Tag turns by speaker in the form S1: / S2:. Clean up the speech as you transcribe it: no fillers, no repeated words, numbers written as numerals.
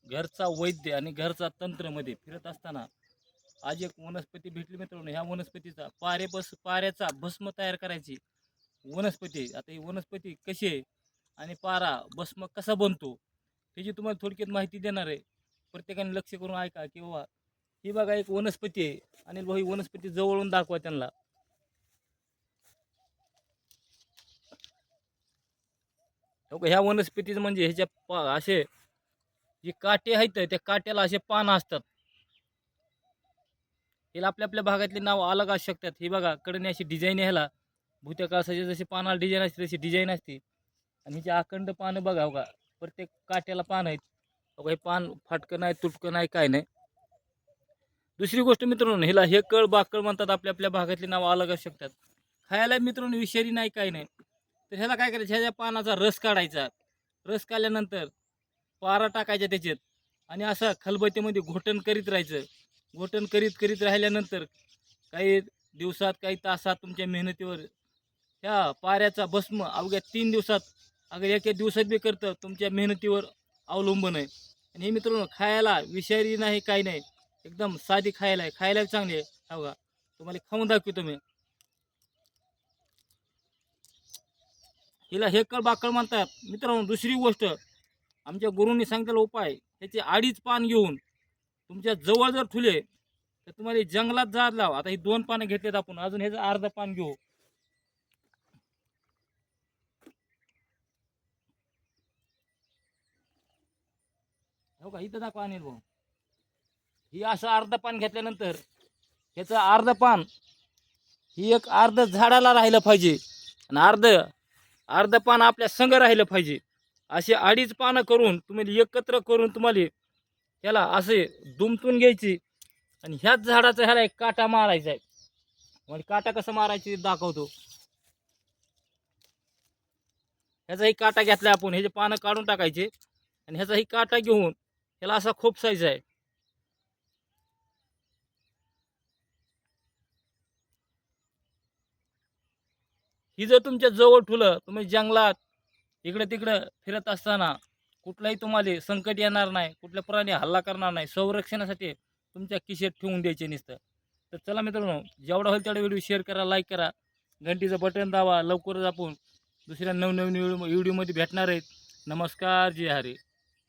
S1: घरचा वैद्य आणि घरचा तंत्रमध्ये फिरत असताना आज एक वनस्पती भेटली मित्रांनो. ह्या वनस्पतीचा पाऱ्याचा भस्म तयार करायची वनस्पती आहे. आता ही वनस्पती कशी आहे आणि पारा भस्म कसा बनतो त्याची तुम्हाला थोडक्यात माहिती देणार आहे. प्रत्येकाने लक्ष करून ऐका की बाबा ही बघा एक वनस्पती आहे. आणि भाऊ ही वनस्पती जवळून दाखवा त्यांना. हो का, ह्या वनस्पतीचं म्हणजे ह्याच्या असे जे काटे आहेत त्या काट्याला असे पानं असतात. हिला आपल्या आपल्या भागातले नाव अलग असू शकतात. हे बघा कडने अशी डिझाईन आहे ह्याला. भुत्या कासाची जशी पानाला डिझाईन असते तशी डिझाईन असते. आणि हिचे अखंड पानं बघा हो का, प्रत्येक काट्याला पान आहेत. हो का, हे पान फाटकं नाही, तुटकं नाही, काय नाही. दुसरी गोष्ट मित्रांनो, हिला हे कळ बाकळ म्हणतात. आपल्या आपल्या भागातली नाव अलग असू शकतात. खायला मित्रांनो विषारी नाही, काय नाही. तर ह्याला काय करायचं, ह्याच्या पानाचा रस काढायचा. रस काढल्यानंतर पारा टाकायचा त्याच्यात आणि असं खलबत्त्यामध्ये घोटण करीत राहायचं. घोटण करीत करीत राहिल्यानंतर काही दिवसात, काही तासात तुमच्या मेहनतीवर ह्या पाऱ्याचा भस्म अवघ्या 3 दिवसात, अगर एका दिवसात बी करतं, तुमच्या मेहनतीवर अवलंबून आहे. आणि हे मित्रांनो खायला विषारी नाही, काही नाही, एकदम साधी खायला आहे. खायला चांगली आहे. हो का, तुम्हाला खाऊन दाखवतो मी. हिला हेकळ बाकळ म्हणतात मित्रांनो. दुसरी गोष्ट, आमच्या गुरूंनी सांगितलेला उपाय, ह्याचे 2.5 पान घेऊन तुमच्या जवळ जर ठुले तर तुम्हाला जंगलात जात लाव. आता ही 2 पानं घेतलेत आपण, अजून ह्याचं अर्ध पान घेऊ. हो का, इथं दाखवा अनिल भाऊ. ही असं अर्ध पान घेतल्यानंतर ह्याचं अर्ध पान ही एक अर्ध झाडाला राहिलं पाहिजे आणि अर्ध पान आपल्या संग राहिलं पाहिजे. असे 2.5 पानं करून तुम्ही एकत्र करून तुम्हाला त्याला असे दुमटून घ्यायची आणि ह्याच झाडाचा ह्याला एक काटा मारायचा आहे. म्हणजे काटा कसं मारायची दाखवतो. ह्याचाही काटा घेतला आपण, ह्याचे पानं काढून टाकायचे आणि ह्याचाही काटा घेऊन ह्याला असा खोपसायचा आहे. ही जर तुमच्या जवळ ठुलं, तुम्ही जंगलात इकडं तिकडं फिरत असताना कुठलाही तुम्हाला संकट येणार नाही, कुठल्या प्राणी हल्ला करणार नाही. संरक्षणासाठी तुमच्या खिशेत ठेवून द्यायचे नुसतं. तर चला मित्रांनो, जेवढा होईल तेवढा व्हिडिओ शेअर करा, लाईक करा, घंटीचं बटन दाबा. लवकरच आपण दुसऱ्या नवनवीन व्हिडिओमध्ये भेटणार आहेत. नमस्कार, जय हरी.